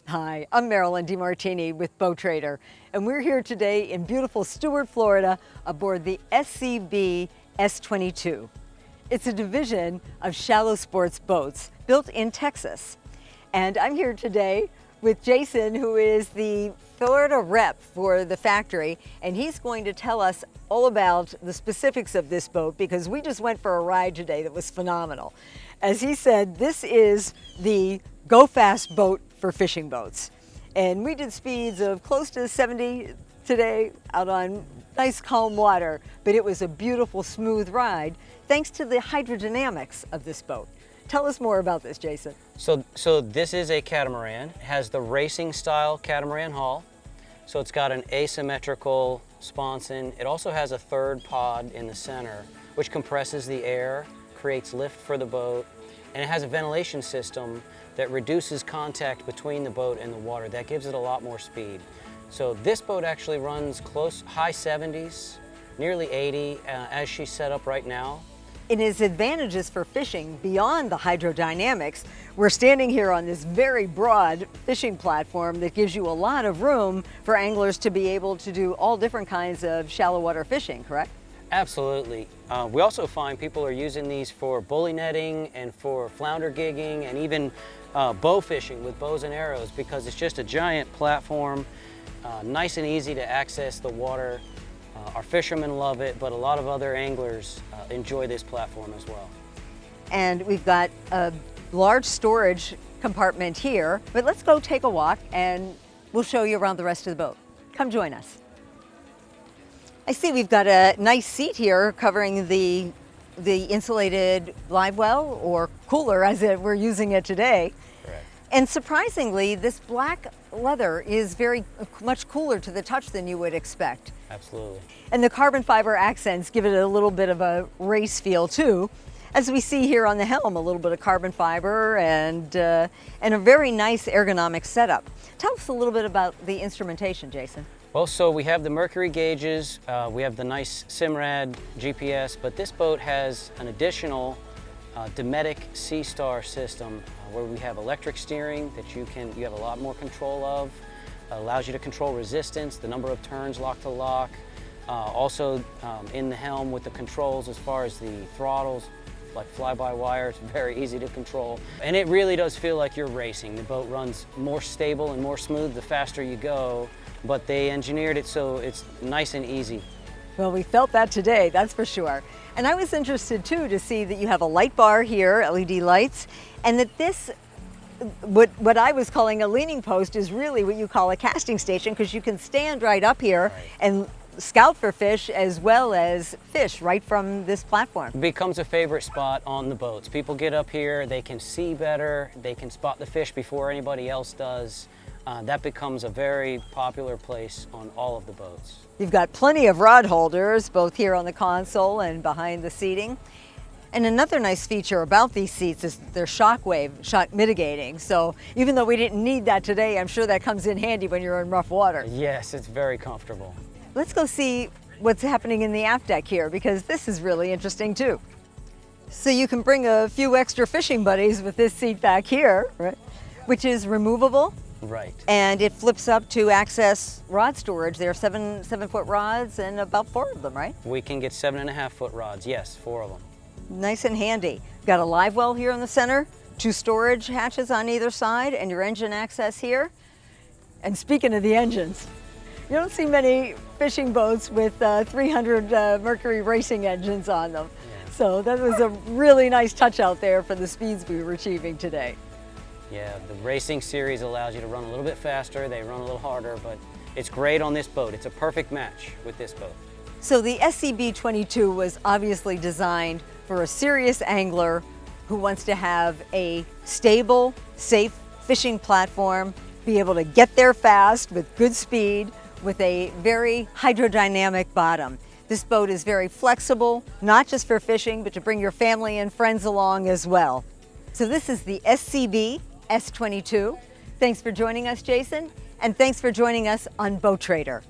Hi, I'm Marilyn DeMartini with Boat Trader, and we're here today in beautiful Stuart, Florida, aboard the SCB S22. It's a division of shallow sports boats built in Texas. And I'm here today with Jason, who is the Florida rep for the factory, and he's going to tell us all about the specifics of this boat because we just went for a ride today that was phenomenal. As he said, this is the go fast boat for fishing boats. And we did speeds of close to 70 today out on nice calm water, but it was a beautiful smooth ride thanks to the hydrodynamics of this boat. Tell us more about this, Jason. So this is a catamaran. It has the racing style catamaran hull. So it's got an asymmetrical sponson. It also has a third pod in the center, which compresses the air, creates lift for the boat, and it has a ventilation system that reduces contact between the boat and the water. That gives it a lot more speed. So this boat actually runs close, high 70s, nearly 80 as she's set up right now. In its advantages for fishing beyond the hydrodynamics, we're standing here on this very broad fishing platform that gives you a lot of room for anglers to be able to do all different kinds of shallow water fishing, correct? Absolutely. We also find people are using these for bully netting and for flounder gigging and even bow fishing with bows and arrows because it's just a giant platform, nice and easy to access the water. Our fishermen love it, but a lot of other anglers enjoy this platform as well. And we've got a large storage compartment here, but let's go take a walk and we'll show you around the rest of the boat. Come join us. I see we've got a nice seat here covering the insulated live well, or cooler as we're using it today. Correct. And surprisingly, this black leather is very much cooler to the touch than you would expect. Absolutely. And the carbon fiber accents give it a little bit of a race feel too. As we see here on the helm, a little bit of carbon fiber and a very nice ergonomic setup. Tell us a little bit about the instrumentation, Jason. Well, so we have the mercury gauges, we have the nice Simrad GPS, but this boat has an additional Dometic Sea-Star system where we have electric steering that you have a lot more control of. Allows you to control resistance, the number of turns lock to lock. Also in the helm with the controls as far as the throttles, like fly-by-wire, it's very easy to control. And it really does feel like you're racing. The boat runs more stable and more smooth the faster you go, but they engineered it so it's nice and easy. Well, we felt that today, that's for sure. And I was interested too to see that you have a light bar here, LED lights, and that this, what I was calling a leaning post is really what you call a casting station because you can stand right up here and scout for fish as well as fish right from this platform. It becomes a favorite spot on the boats. People get up here, they can see better, they can spot the fish before anybody else does. That becomes a very popular place on all of the boats. You've got plenty of rod holders, both here on the console and behind the seating. And another nice feature about these seats is they're shock mitigating. So even though we didn't need that today, I'm sure that comes in handy when you're in rough water. Yes, it's very comfortable. Let's go see what's happening in the aft deck here because this is really interesting too. So you can bring a few extra fishing buddies with this seat back here, right? Which is removable. Right. And it flips up to access rod storage. There are 7-foot rods and about 4 of them, right? We can get 7.5-foot rods, yes, 4 of them. Nice and handy. Got a live well here in the center, 2 storage hatches on either side, and your engine access here. And speaking of the engines, you don't see many fishing boats with 300 Mercury racing engines on them. Yeah. So that was a really nice touch out there for the speeds we were achieving today. Yeah, the racing series allows you to run a little bit faster, they run a little harder, but it's great on this boat. It's a perfect match with this boat. So the SCB 22 was obviously designed for a serious angler who wants to have a stable, safe fishing platform, be able to get there fast with good speed, with a very hydrodynamic bottom. This boat is very flexible, not just for fishing, but to bring your family and friends along as well. So this is the SCB S22. Thanks for joining us, Jason, and thanks for joining us on Boat Trader.